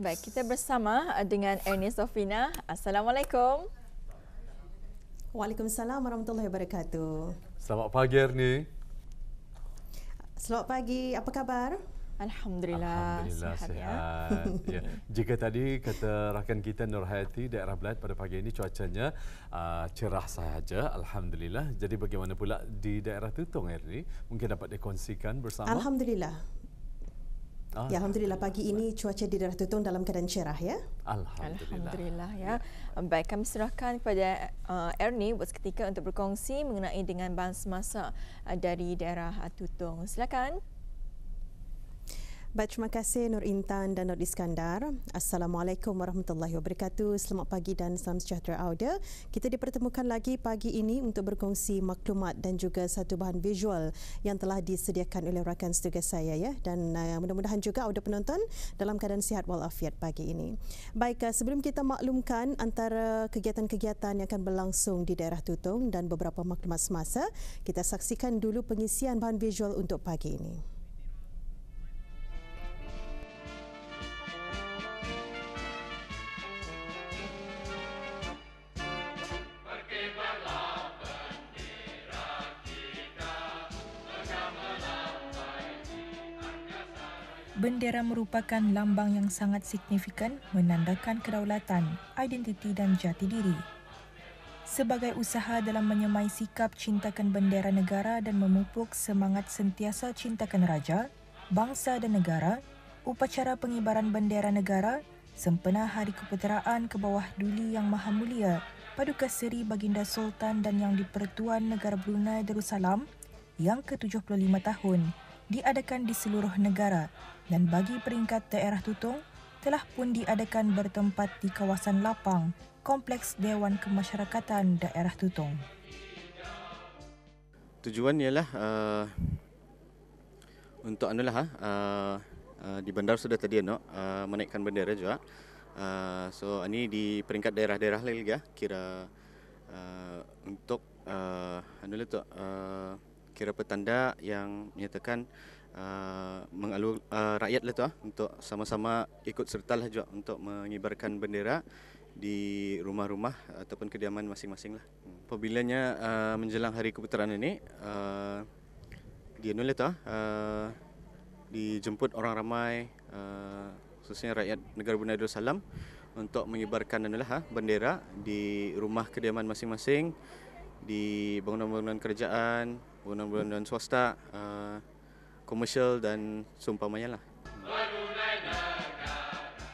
Baik, kita bersama dengan Ernie Sofina. Assalamualaikum. Waalaikumsalam warahmatullahi wabarakatuh. Selamat pagi Ernie. Selamat pagi, apa khabar? Alhamdulillah sihat. Ya. Jika tadi kata rakan kita Nurhayati daerah Belait pada pagi ini cuacanya cerah sahaja, alhamdulillah. Jadi bagaimana pula di daerah Tutong Ernie? Mungkin dapat dikongsikan bersama. Alhamdulillah. Ya, alhamdulillah pagi ini cuaca di daerah Tutong dalam keadaan cerah ya. Alhamdulillah ya. Baik, kami serahkan kepada Ernie buat seketika untuk berkongsi mengenai dengan bahan semasa dari daerah Tutong. Silakan. Baik, terima kasih Nur Intan dan Nur Iskandar. Assalamualaikum warahmatullahi wabarakatuh. Selamat pagi dan salam sejahtera audio. Kita dipertemukan lagi pagi ini untuk berkongsi maklumat dan juga satu bahan visual yang telah disediakan oleh rakan setugas saya ya, dan mudah-mudahan juga audio penonton dalam keadaan sihat walafiat pagi ini. Baik, sebelum kita maklumkan antara kegiatan-kegiatan yang akan berlangsung di daerah Tutong dan beberapa maklumat semasa, kita saksikan dulu pengisian bahan visual untuk pagi ini. Bendera merupakan lambang yang sangat signifikan menandakan kedaulatan, identiti dan jati diri. Sebagai usaha dalam menyemai sikap cintakan bendera negara dan memupuk semangat sentiasa cintakan raja, bangsa dan negara, upacara pengibaran bendera negara, sempena Hari Keputeraan ke bawah Duli Yang Maha Mulia, Paduka Seri Baginda Sultan dan Yang di-Pertuan Negara Brunei Darussalam yang ke-75 tahun, diadakan di seluruh negara dan bagi peringkat daerah Tutong telah pun diadakan bertempat di kawasan lapang Kompleks Dewan Kemasyarakatan Daerah Tutong. Tujuan ialah untuk di bandar sudah tadi menaikkan bendera juga. So ini di peringkat daerah-daerah lagi ya, kira untuk kira petanda yang menyatakan rakyat lah tu untuk sama-sama ikut sertalah juga untuk mengibarkan bendera di rumah-rumah ataupun kediaman masing-masing lah. Apabila menjelang Hari Keputeraan ini dijemput orang ramai, khususnya rakyat negara Brunei Darussalam untuk mengibarkan bendera di rumah kediaman masing-masing, di bangunan-bangunan kerajaan, bangunan-bangunan swasta, komersial dan seumpamanya lah.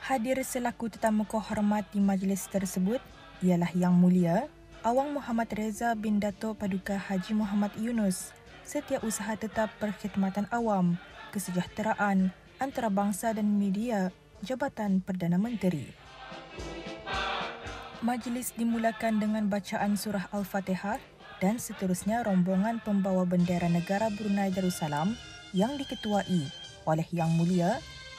Hadir selaku tetamu kehormat di majlis tersebut ialah Yang Mulia Awang Muhammad Reza bin Dato' Paduka Haji Muhammad Yunus, Setiausaha Tetap Perkhidmatan Awam, Kesejahteraan, Antarabangsa dan Media, Jabatan Perdana Menteri. Majlis dimulakan dengan bacaan surah Al-Fatihah dan seterusnya rombongan pembawa bendera negara Brunei Darussalam yang diketuai oleh Yang Mulia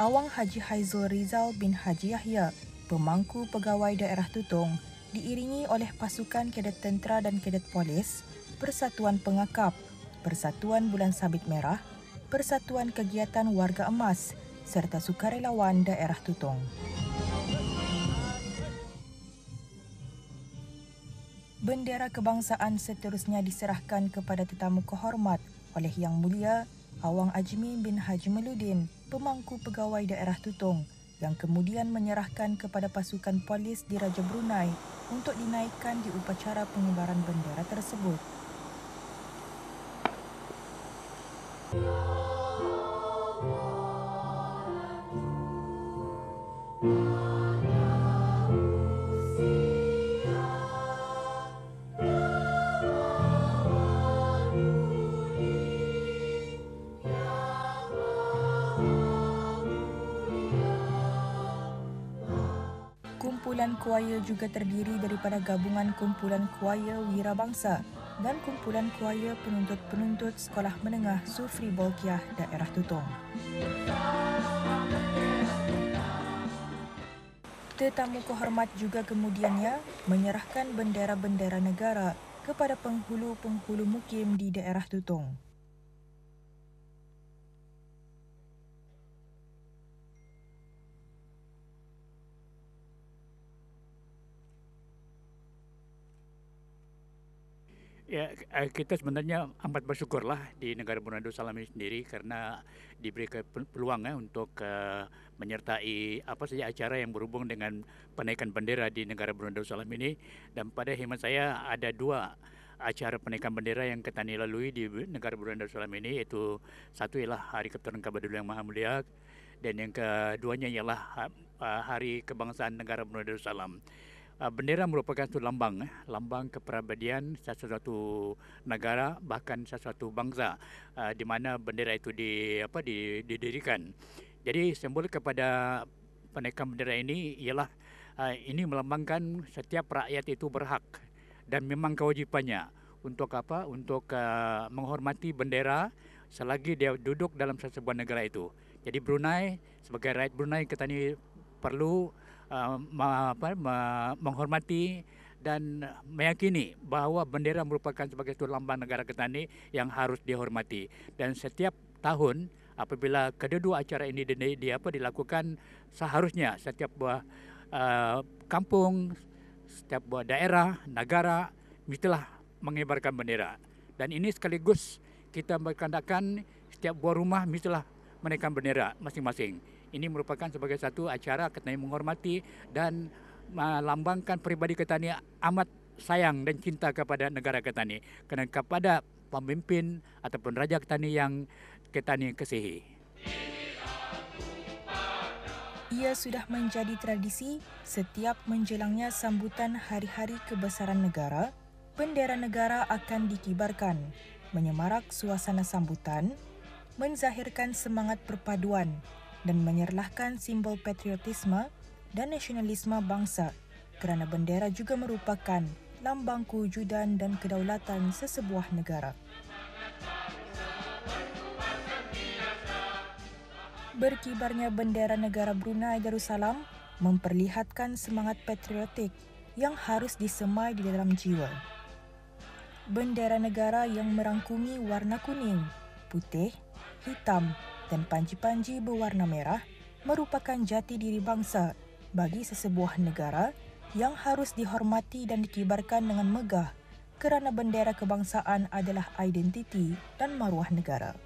Awang Haji Haizul Rizal bin Haji Yahya, pemangku pegawai daerah Tutong, diiringi oleh pasukan kadet tentera dan kadet polis, Persatuan Pengakap, Persatuan Bulan Sabit Merah, Persatuan Kegiatan Warga Emas serta sukarelawan daerah Tutong. Bendera kebangsaan seterusnya diserahkan kepada tetamu kehormat oleh Yang Mulia Awang Ajmi bin Haji Meludin, pemangku pegawai daerah Tutong, yang kemudian menyerahkan kepada pasukan polis di Raja Brunei untuk dinaikkan di upacara pengibaran bendera tersebut. Kumpulan kuaya juga terdiri daripada gabungan kumpulan kuaya wirabangsa dan kumpulan kuaya penuntut-penuntut Sekolah Menengah Sufri Bolkiah daerah Tutong. Tetamu kehormat juga kemudiannya menyerahkan bendera-bendera negara kepada penghulu-penghulu mukim di daerah Tutong. Ya, kita sebenarnya amat bersyukurlah di negara Brunei Darussalam ini sendiri karena diberikan peluang untuk menyertai apa saja acara yang berhubung dengan penaikan bendera di negara Brunei Darussalam ini. Dan pada hemat saya ada 2 acara penaikan bendera yang Ketani lalui di negara Brunei Darussalam ini, iaitu satu ialah Hari Keturunan Kaabah Yang Maha Mulia dan yang keduanya ialah Hari Kebangsaan Negara Brunei Darussalam. Bendera merupakan satu lambang kepribadian sesuatu negara, bahkan sesuatu bangsa di mana bendera itu didirikan. Jadi simbol kepada penaikan bendera ini ialah ini melambangkan setiap rakyat itu berhak dan memang kewajipannya untuk menghormati bendera selagi dia duduk dalam sebuah negara itu. Jadi Brunei sebagai rakyat Brunei kita ini perlu menghormati dan meyakini bahawa bendera merupakan sebagai satu lambang negara kita ini yang harus dihormati. Dan setiap tahun apabila kedua acara ini dilakukan, seharusnya setiap buah kampung, setiap buah daerah, negara mestilah mengibarkan bendera. Dan ini sekaligus kita berkandakan setiap buah rumah mestilah menaikkan bendera masing-masing. Ini merupakan sebagai satu acara Ketani menghormati dan melambangkan peribadi Ketani amat sayang dan cinta kepada negara Ketani, kerana kepada pemimpin ataupun raja Ketani yang Ketani kasihi. Ia sudah menjadi tradisi setiap menjelangnya sambutan hari-hari kebesaran negara, bendera negara akan dikibarkan, menyemarak suasana sambutan, menzahirkan semangat perpaduan dan menyerlahkan simbol patriotisme dan nasionalisme bangsa, kerana bendera juga merupakan lambang kewujudan dan kedaulatan sesebuah negara. Berkibarnya bendera negara Brunei Darussalam memperlihatkan semangat patriotik yang harus disemai di dalam jiwa. Bendera negara yang merangkumi warna kuning, putih, hitam dan panji-panji berwarna merah merupakan jati diri bangsa bagi sesebuah negara yang harus dihormati dan dikibarkan dengan megah kerana bendera kebangsaan adalah identiti dan maruah negara.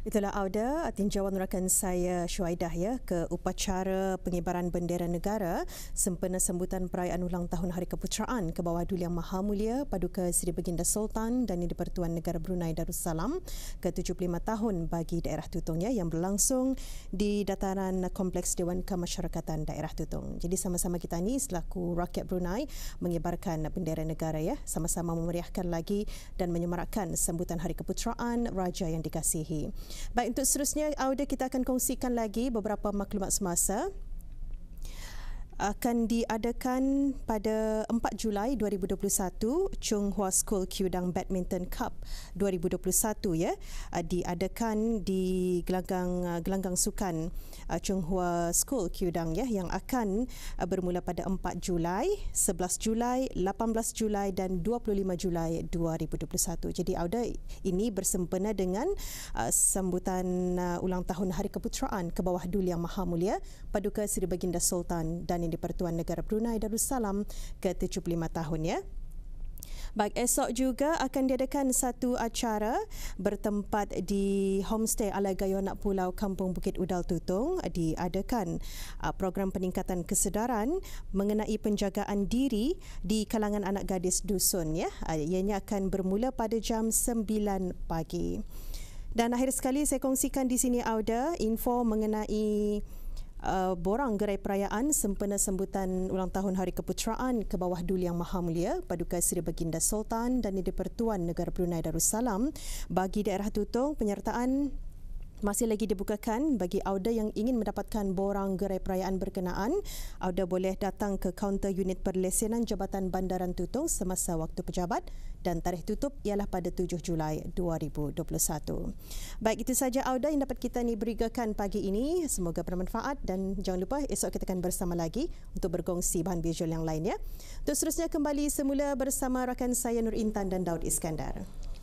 Itulah Auda, tinjauan rakan saya Syuaidah ke upacara pengibaran bendera negara sempena sambutan perayaan ulang tahun Hari Keputeraan ke bawah Duli Yang Maha Mulia Paduka Seri Baginda Sultan dan Di-Pertuan Negara Brunei Darussalam ke-75 tahun bagi daerah Tutong yang berlangsung di dataran Kompleks Dewan Kemasyarakatan Daerah Tutong. Jadi sama-sama kita ni selaku rakyat Brunei mengibarkan bendera negara sama-sama memeriahkan lagi dan menyemarakkan sambutan Hari Keputeraan Raja yang dikasihi. Baik, untuk seterusnya Auda kita akan kongsikan lagi beberapa maklumat semasa. Akan diadakan pada 4 Julai 2021 Chung Hua School Kyudang Badminton Cup 2021 diadakan di gelanggang sukan Chung Hua School Kyudang yang akan bermula pada 4 Julai, 11 Julai, 18 Julai dan 25 Julai 2021. Jadi Auda, ini bersempena dengan sambutan ulang tahun Hari Keputeraan ke bawah Duli Yang Maha Mulia Paduka Seri Baginda Sultan dan Di-Pertuan Negara Brunei Darussalam ke-75 tahun Baik, esok juga akan diadakan satu acara bertempat di Homestay Ala Gayo Anak Pulau Kampung Bukit Udal Tutong. Diadakan program peningkatan kesedaran mengenai penjagaan diri di kalangan anak gadis dusun. Ianya akan bermula pada jam 9 pagi. Dan akhir sekali saya kongsikan di sini Auda info mengenai borang gerai perayaan sempena sambutan ulang tahun Hari Keputeraan ke bawah Duli Yang Maha Mulia Paduka Seri Baginda Sultan dan Di-Pertuan Negara Brunei Darussalam. Bagi daerah Tutong, penyertaan masih lagi dibukakan. Bagi Auda yang ingin mendapatkan borang gerai perayaan berkenaan, Auda boleh datang ke kaunter unit perlesenan Jabatan Bandaran Tutong semasa waktu pejabat dan tarikh tutup ialah pada 7 Julai 2021. Baik, itu saja Auda yang dapat kita berikan pagi ini. Semoga bermanfaat dan jangan lupa esok kita akan bersama lagi untuk berkongsi bahan visual yang lainnya. Untuk seterusnya kembali semula bersama rakan saya Nur Intan dan Daud Iskandar.